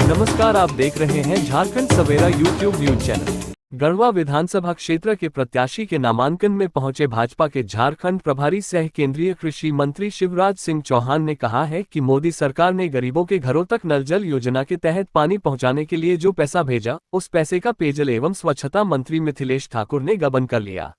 नमस्कार, आप देख रहे हैं झारखंड सवेरा यूट्यूब न्यूज चैनल। गढ़वा विधानसभा क्षेत्र के प्रत्याशी के नामांकन में पहुंचे भाजपा के झारखंड प्रभारी सह केंद्रीय कृषि मंत्री शिवराज सिंह चौहान ने कहा है कि मोदी सरकार ने गरीबों के घरों तक नल जल योजना के तहत पानी पहुंचाने के लिए जो पैसा भेजा, उस पैसे का पेयजल एवं स्वच्छता मंत्री मिथिलेश ठाकुर ने गबन कर लिया।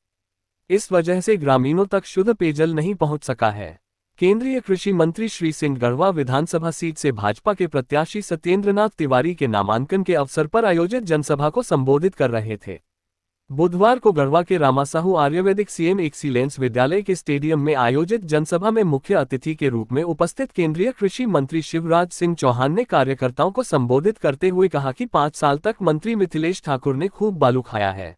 इस वजह से ग्रामीणों तक शुद्ध पेयजल नहीं पहुंच सका है। केंद्रीय कृषि मंत्री श्री सिंह गढ़वा विधानसभा सीट से भाजपा के प्रत्याशी सत्येंद्रनाथ तिवारी के नामांकन के अवसर पर आयोजित जनसभा को संबोधित कर रहे थे। बुधवार को गढ़वा के रामासाहू आयुर्वेदिक सीएम एक्सीलेंस विद्यालय के स्टेडियम में आयोजित जनसभा में मुख्य अतिथि के रूप में उपस्थित केंद्रीय कृषि मंत्री शिवराज सिंह चौहान ने कार्यकर्ताओं को संबोधित करते हुए कहा कि 5 साल तक मंत्री मिथिलेश ठाकुर ने खूब बालू खाया है।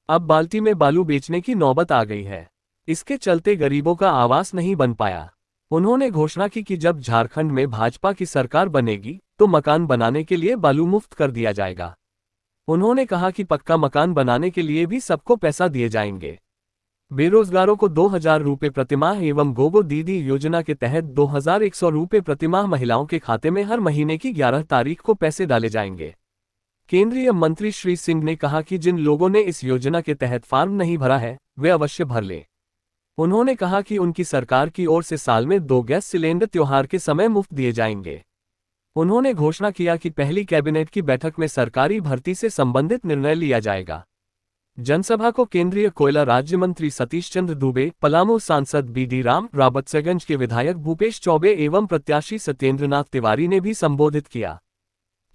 अब बाल्टी में बालू बेचने की नौबत आ गई है। इसके चलते गरीबों का आवास नहीं बन पाया। उन्होंने घोषणा की कि जब झारखंड में भाजपा की सरकार बनेगी तो मकान बनाने के लिए बालू मुफ्त कर दिया जाएगा। उन्होंने कहा कि पक्का मकान बनाने के लिए भी सबको पैसा दिए जाएंगे। बेरोजगारों को 2000 रुपये प्रतिमाह एवं गोगो दीदी योजना के तहत 2100 रुपये प्रतिमाह महिलाओं के खाते में हर महीने की 11 तारीख को पैसे डाले जाएंगे। केंद्रीय मंत्री श्री सिंह ने कहा कि जिन लोगों ने इस योजना के तहत फॉर्म नहीं भरा है वे अवश्य भर लें। उन्होंने कहा कि उनकी सरकार की ओर से साल में 2 गैस सिलेंडर त्योहार के समय मुफ्त दिए जाएंगे। उन्होंने घोषणा किया कि पहली कैबिनेट की बैठक में सरकारी भर्ती से संबंधित निर्णय लिया जाएगा। जनसभा को केंद्रीय कोयला राज्य मंत्री सतीश चंद्र दुबे, पलामू सांसद बीडी राम, राबतसगंज के विधायक भूपेश चौबे एवं प्रत्याशी सत्येंद्रनाथ तिवारी ने भी संबोधित किया।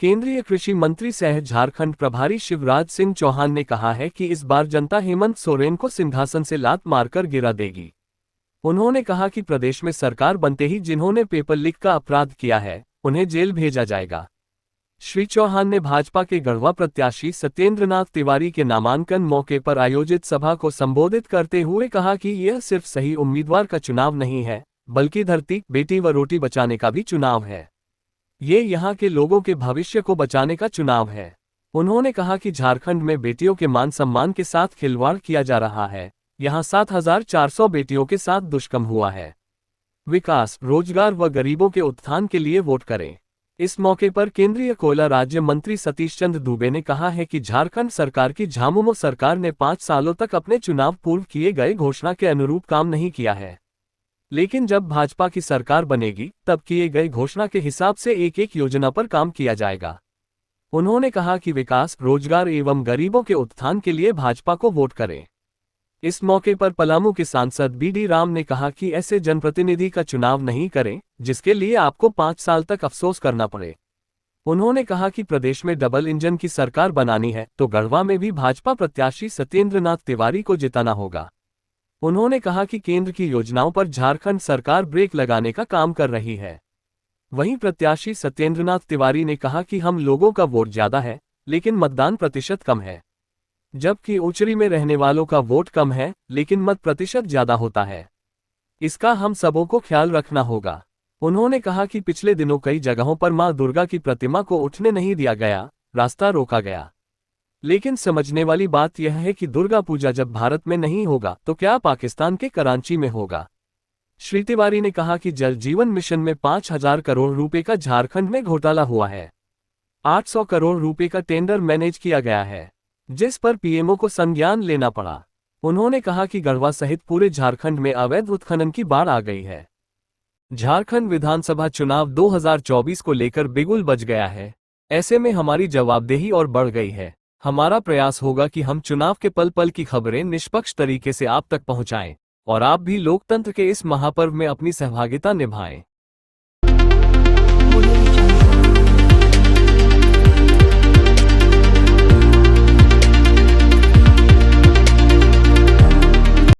केंद्रीय कृषि मंत्री सह झारखंड प्रभारी शिवराज सिंह चौहान ने कहा है कि इस बार जनता हेमंत सोरेन को सिंहासन से लात मारकर गिरा देगी। उन्होंने कहा कि प्रदेश में सरकार बनते ही जिन्होंने पेपर लीक का अपराध किया है उन्हें जेल भेजा जाएगा। श्री चौहान ने भाजपा के गढ़वा प्रत्याशी सत्येंद्रनाथ तिवारी के नामांकन मौके पर आयोजित सभा को संबोधित करते हुए कहा कि यह सिर्फ सही उम्मीदवार का चुनाव नहीं है, बल्कि धरती, बेटी व रोटी बचाने का भी चुनाव है। ये यहाँ के लोगों के भविष्य को बचाने का चुनाव है। उन्होंने कहा कि झारखंड में बेटियों के मान सम्मान के साथ खिलवाड़ किया जा रहा है। यहाँ 7400 बेटियों के साथ दुष्कर्म हुआ है। विकास, रोजगार व गरीबों के उत्थान के लिए वोट करें। इस मौके पर केंद्रीय कोयला राज्य मंत्री सतीश चंद्र दुबे ने कहा है कि झारखंड सरकार की झामुमो सरकार ने 5 सालों तक अपने चुनाव पूर्व किए गए घोषणा के अनुरूप काम नहीं किया है, लेकिन जब भाजपा की सरकार बनेगी तब किए गए घोषणा के हिसाब से एक योजना पर काम किया जाएगा। उन्होंने कहा कि विकास, रोजगार एवं गरीबों के उत्थान के लिए भाजपा को वोट करें। इस मौके पर पलामू के सांसद बीडी राम ने कहा कि ऐसे जनप्रतिनिधि का चुनाव नहीं करें जिसके लिए आपको 5 साल तक अफसोस करना पड़े। उन्होंने कहा कि प्रदेश में डबल इंजन की सरकार बनानी है तो गढ़वा में भी भाजपा प्रत्याशी सत्येंद्रनाथ तिवारी को जिताना होगा। उन्होंने कहा कि केंद्र की योजनाओं पर झारखंड सरकार ब्रेक लगाने का काम कर रही है। वहीं प्रत्याशी सत्येंद्रनाथ तिवारी ने कहा कि हम लोगों का वोट ज्यादा है लेकिन मतदान प्रतिशत कम है, जबकि ऊंचरी में रहने वालों का वोट कम है लेकिन मत प्रतिशत ज्यादा होता है। इसका हम सबों को ख्याल रखना होगा। उन्होंने कहा कि पिछले दिनों कई जगहों पर मां दुर्गा की प्रतिमा को उठने नहीं दिया गया, रास्ता रोका गया, लेकिन समझने वाली बात यह है कि दुर्गा पूजा जब भारत में नहीं होगा तो क्या पाकिस्तान के कराची में होगा। श्री तिवारी ने कहा कि जल जीवन मिशन में 5000 करोड़ रुपए का झारखंड में घोटाला हुआ है। 800 करोड़ रुपए का टेंडर मैनेज किया गया है, जिस पर पीएमओ को संज्ञान लेना पड़ा। उन्होंने कहा कि गढ़वा सहित पूरे झारखंड में अवैध उत्खनन की बाढ़ आ गई है। झारखंड विधानसभा चुनाव 2024 को लेकर बिगुल बज गया है। ऐसे में हमारी जवाबदेही और बढ़ गई है। हमारा प्रयास होगा कि हम चुनाव के पल पल की खबरें निष्पक्ष तरीके से आप तक पहुंचाएं और आप भी लोकतंत्र के इस महापर्व में अपनी सहभागिता निभाएं।